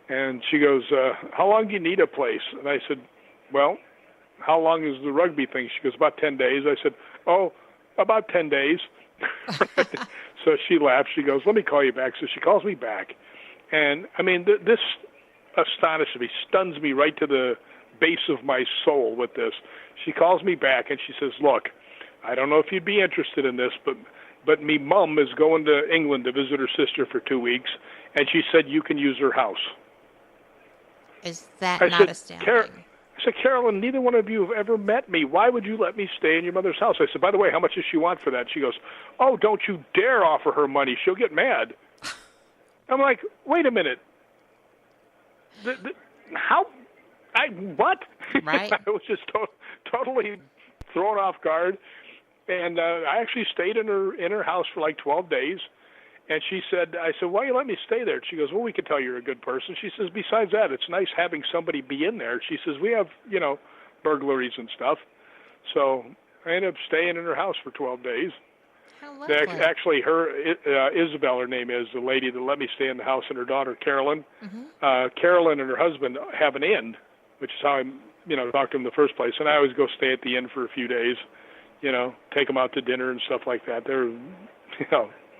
And she goes, how long do you need a place? And I said, well, how long is the rugby thing? She goes, about 10 days. I said, oh, about 10 days. So she laughed. She goes, let me call you back. So she calls me back. And, I mean, this astonishes me, stuns me right to the base of my soul with this. She calls me back, and she says, look, I don't know if you'd be interested in this, but me mum is going to England to visit her sister for 2 weeks, and she said you can use her house. Is that not astounding? I said, Carolyn, neither one of you have ever met me. Why would you let me stay in your mother's house? I said, by the way, how much does she want for that? She goes, oh, don't you dare offer her money. She'll get mad. I'm like, wait a minute. How? What? Right. I was just totally thrown off guard. And I actually stayed in her house for like 12 days. And she said, I said, why you let me stay there? She goes, well, we can tell you're a good person. She says, besides that, it's nice having somebody be in there. She says, we have, burglaries and stuff. So I ended up staying in her house for 12 days. How lovely. Actually, Isabel, her name is, the lady that let me stay in the house, and her daughter, Carolyn. Mm-hmm. Carolyn and her husband have an inn, which is how I, talked to them in the first place. And I always go stay at the inn for a few days, take them out to dinner and stuff like that. They're,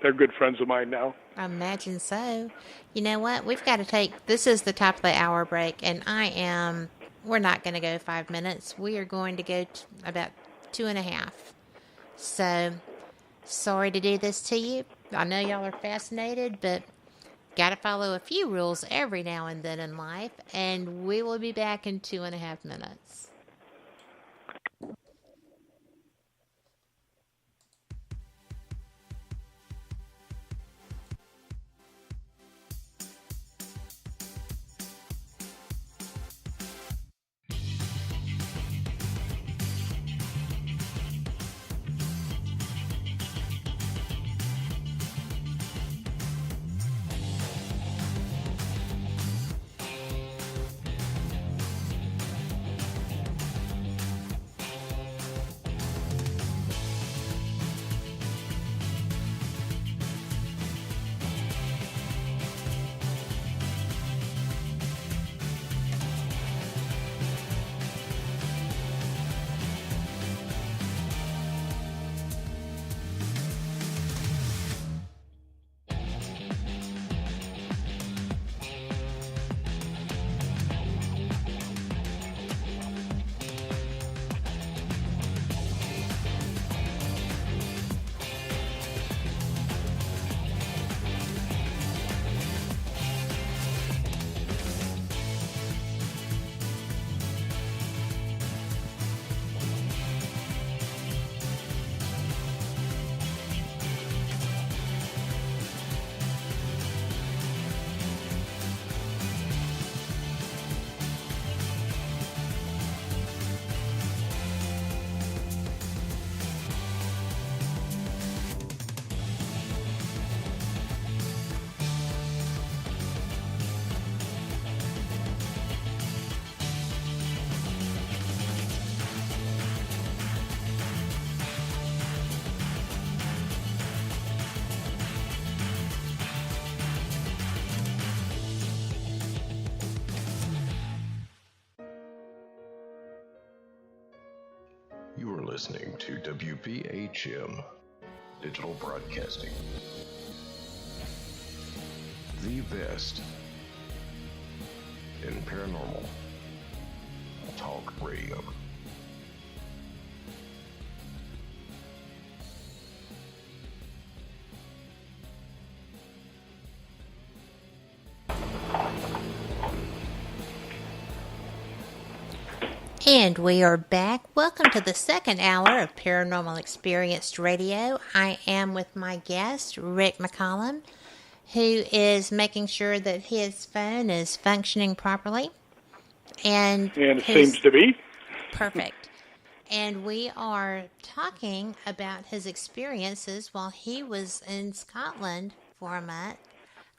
they're good friends of mine now. I imagine so. You know what? We've got to this is the top of the hour break, and we're not going to go 5 minutes. We are going to go about 2.5. So, sorry to do this to you. I know y'all are fascinated, but got to follow a few rules every now and then in life, and we will be back in 2.5 minutes. You are listening to WPHM Digital Broadcasting. The best in paranormal talk radio. And we are back. Welcome to the second hour of Paranormal Experienced Radio. I am with my guest, Rick McCallum, who is making sure that his phone is functioning properly. And it seems to be. Perfect. And we are talking about his experiences while he was in Scotland for a month.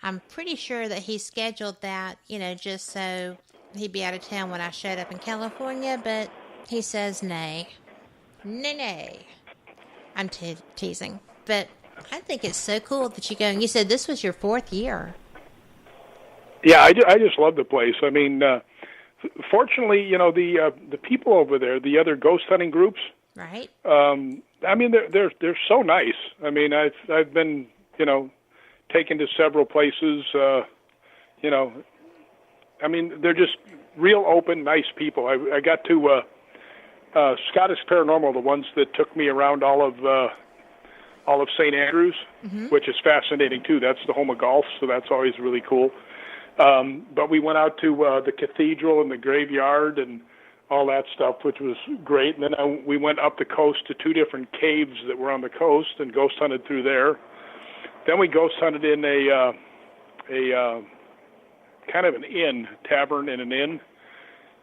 I'm pretty sure that he scheduled that, just so he'd be out of town when I showed up in California, but he says nay. Nay. I'm teasing. But I think it's so cool that you go, and you said this was your 4th year. Yeah, I just love the place. I mean, fortunately, the people over there, the other ghost hunting groups. Right. I mean, they're so nice. I mean, I've been taken to several places. I mean, they're just real open, nice people. I got to Scottish Paranormal, the ones that took me around all of St. Andrews, which is fascinating too. That's the home of golf, so that's always really cool. But we went out to the cathedral and the graveyard and all that stuff, which was great. And then we went up the coast to 2 different caves that were on the coast and ghost hunted through there. Then we ghost hunted in a kind of an inn, tavern in an inn.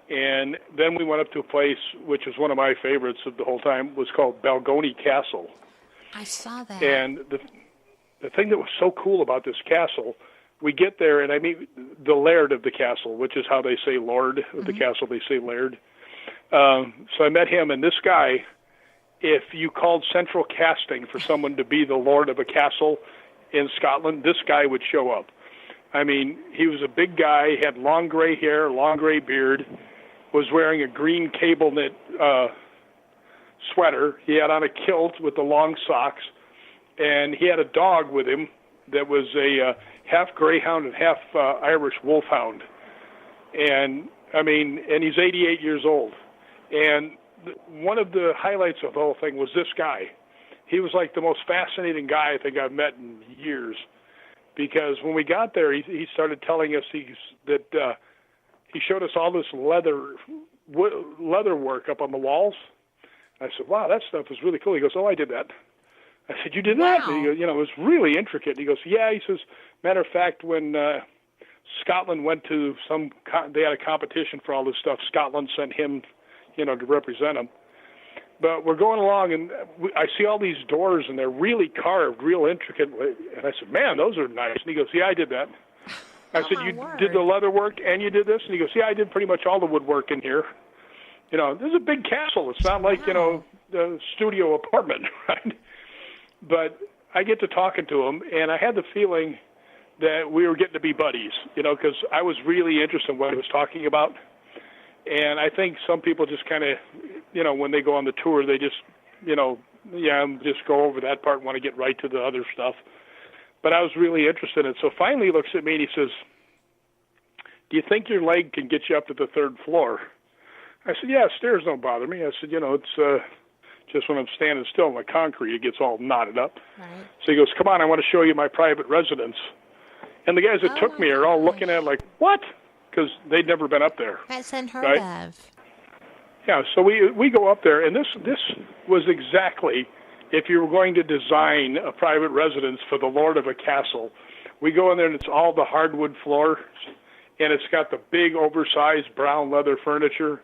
And then we went up to a place which was one of my favorites of the whole time, was called Balgony Castle. I saw that. And the thing that was so cool about this castle, we get there and I meet the laird of the castle, which is how they say lord of the castle, they say laird. So I met him, and this guy, if you called central casting for someone to be the lord of a castle in Scotland, this guy would show up. I mean, he was a big guy, had long gray hair, long gray beard, was wearing a green cable knit sweater. He had on a kilt with the long socks, and he had a dog with him that was a half greyhound and half Irish wolfhound. And I mean, and he's 88 years old. And one of the highlights of the whole thing was this guy. He was like the most fascinating guy I think I've met in years. Because when we got there, he started telling us that he showed us all this leather work up on the walls. I said, "Wow, that stuff is really cool." He goes, "Oh, I did that." I said, "You did that?" Wow. And he goes, it was really intricate. He goes, "Yeah." He says, "Matter of fact, when Scotland went to they had a competition for all this stuff. Scotland sent him, to represent them. But we're going along, and I see all these doors, and they're really carved, real intricate. And I said, "Man, those are nice." And he goes, "Yeah, I did that." I said, "You did the leather work and you did this?" And he goes, "Yeah, I did pretty much all the woodwork in here." This is a big castle. It's not like, a studio apartment, right? But I get to talking to him, and I had the feeling that we were getting to be buddies, because I was really interested in what he was talking about. And I think some people just kind of, when they go on the tour, they just, just go over that part and want to get right to the other stuff. But I was really interested in it. So finally he looks at me and he says, "Do you think your leg can get you up to the 3rd floor?" I said, "Yeah, stairs don't bother me." I said, "It's just when I'm standing still on the concrete, it gets all knotted up." Right. So he goes, "Come on, I want to show you my private residence." And the guys that took me are all looking at it like, "What?" Because they'd never been up there. That's unheard right? of. Yeah, so we go up there, and this was exactly if you were going to design a private residence for the lord of a castle. We go in there, and it's all the hardwood floor, and it's got the big, oversized brown leather furniture,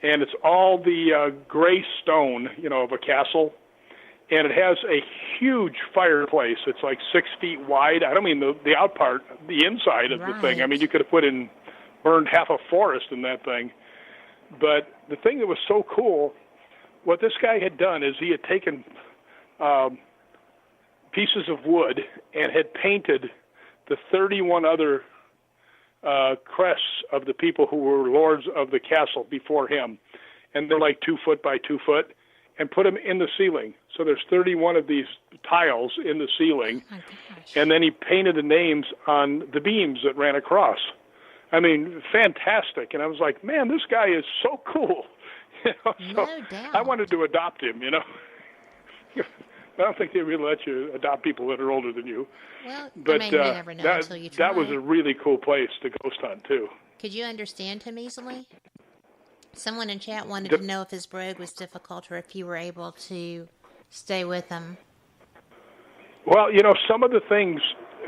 and it's all the gray stone, of a castle, and it has a huge fireplace. It's like 6 feet wide. I don't mean the out part, the inside of the thing. I mean, you could have burned half a forest in that thing. But the thing that was so cool, what this guy had done is he had taken pieces of wood and had painted the 31 other crests of the people who were lords of the castle before him. And they're like 2 foot by 2 foot, and put them in the ceiling. So there's 31 of these tiles in the ceiling. Oh, gosh. And then he painted the names on the beams that ran across. I mean, fantastic. And I was like, man, this guy is so cool. So No doubt. I wanted to adopt him, I don't think they really let you adopt people that are older than you. Well, But you never know until you try. that was a really cool place to ghost hunt, too. Could you understand him easily? Someone in chat wanted to know if his brogue was difficult or if you were able to stay with him. Well, some of the things,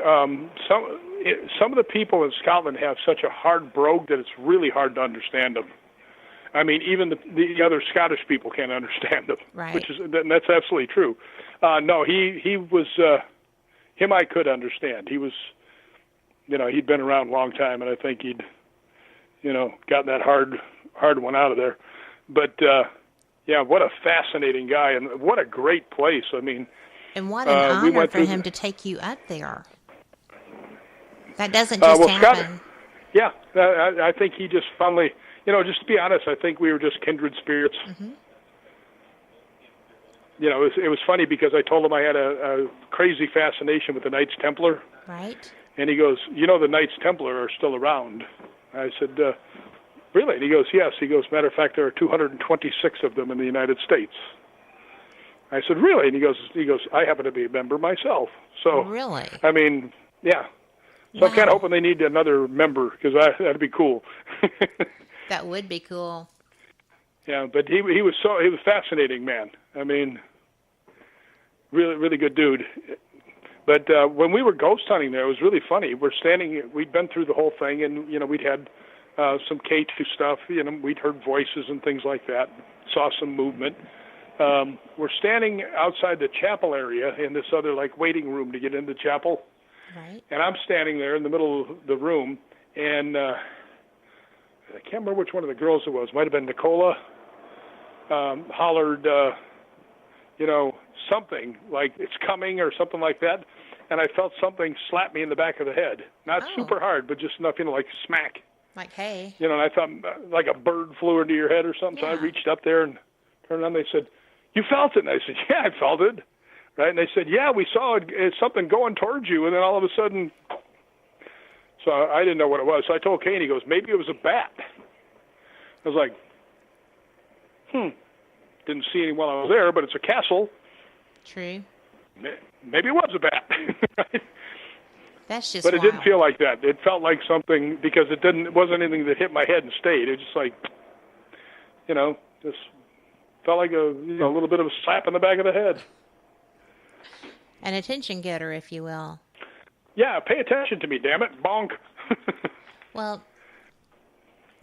some of the people in Scotland have such a hard brogue that it's really hard to understand them. I mean, even the other Scottish people can't understand them, Right. And that's absolutely true. No, he was him. I could understand. He was, he'd been around a long time, and I think he'd, gotten that hard one out of there. But yeah, what a fascinating guy, and what a great place. I mean, and what an honor for him to take you up there. That doesn't just happen. Yeah, I think he just finally, just to be honest, I think we were just kindred spirits. Mm-hmm. It was funny because I told him I had a crazy fascination with the Knights Templar. Right. And he goes, the Knights Templar are still around. I said, really? And he goes, yes. He goes, matter of fact, there are 226 of them in the United States. I said, really? And he goes, I happen to be a member myself. So, really? I mean, yeah. So Wow. I'm kind of hoping they need another member because that'd be cool. That would be cool. Yeah, but he was fascinating, man. I mean, really, really good dude. But when we were ghost hunting there, it was really funny. We'd been through the whole thing, and we'd had some K2 stuff. We'd heard voices and things like that. Saw some movement. We're standing outside the chapel area in this other waiting room to get into the chapel. Right. And I'm standing there in the middle of the room, and I can't remember which one of the girls it was. Might have been Nicola. Hollered, something like it's coming or something like that, and I felt something slap me in the back of the head. Not super hard, but just enough, like smack. Like, hey. And I thought like a bird flew into your head or something. Yeah. So I reached up there and turned on. They said, "You felt it?" And I said, "Yeah, I felt it." Right? And they said, "Yeah, we saw it. It's something going towards you." And then all of a sudden, so I didn't know what it was. So I told Kane. He goes, "Maybe it was a bat." I was like, Didn't see any while I was there, but it's a castle. True. Maybe it was a bat. Right? That's just But it wild. didn't feel like that. It felt like something because it wasn't anything that hit my head and stayed. It just just felt like a little bit of a slap in the back of the head. An attention getter, if you will. Yeah, pay attention to me, damn it. Bonk. Well,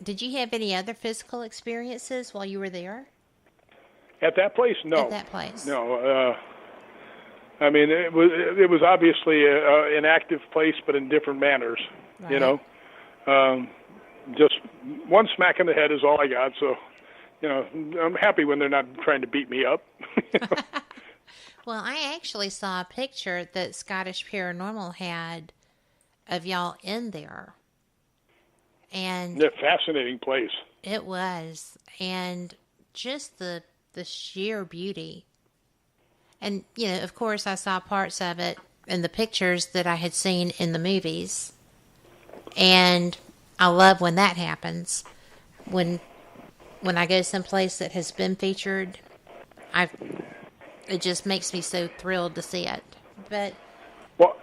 did you have any other physical experiences while you were there? At that place? No. At that place? No. I mean, it was obviously an active place, but in different manners. Right. Just one smack in the head is all I got. So, I'm happy when they're not trying to beat me up. Well, I actually saw a picture that Scottish Paranormal had of y'all in there. And Yeah, fascinating place. it was. And just the sheer beauty. And, of course, I saw parts of it in the pictures that I had seen in the movies. And I love when that happens. When I go someplace that has been featured, it just makes me so thrilled to see it. But Well,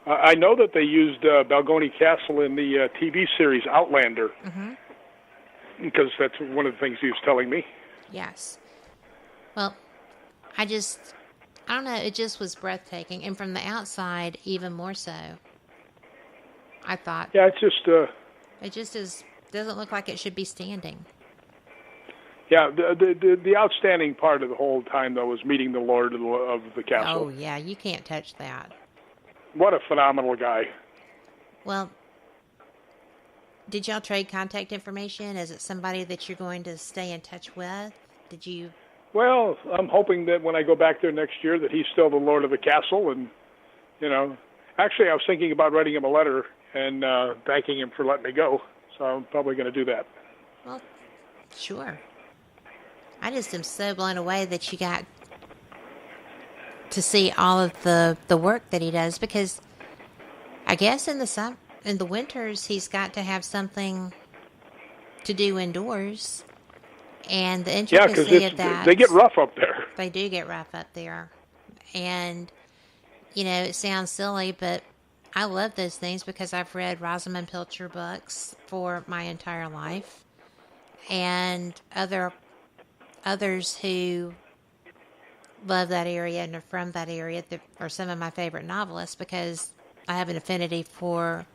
I know that they used Balgony Castle in the TV series Outlander. Mm-hmm. Because that's one of the things he was telling me. yes. Well, I don't know, it just was breathtaking. And from the outside, even more so. I thought, Yeah, it's just... it just doesn't look like it should be standing. Yeah, the outstanding part of the whole time, though, was meeting the Lord of the castle. Oh, yeah, you can't touch that. What a phenomenal guy. Well, did y'all trade contact information? Is it somebody that you're going to stay in touch with? Did you? Well, I'm hoping that when I go back there next year that he's still the Lord of the castle. And, actually, I was thinking about writing him a letter and thanking him for letting me go. So I'm probably going to do that. Well, sure. I just am so blown away that you got to see all of the work that he does, because I guess in the winters he's got to have something to do indoors, and the Yeah, intricacy because of that, they get rough up there. They do get rough up there, and it sounds silly, but I love those things because I've read Rosamund Pilcher books for my entire life, and others who love that area and are from that area are some of my favorite novelists, because I have an affinity for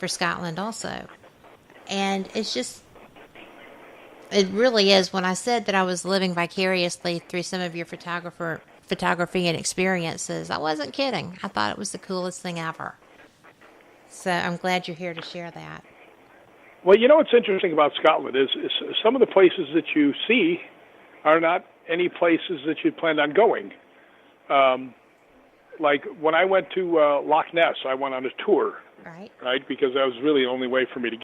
Scotland also. And it really is. When I said that I was living vicariously through some of your photography and experiences, I wasn't kidding. I thought it was the coolest thing ever. So I'm glad you're here to share that. Well, what's interesting about Scotland is some of the places that you see are not any places that you planned on going. Like when I went to Loch Ness, I went on a tour, Right. right? Because that was really the only way for me to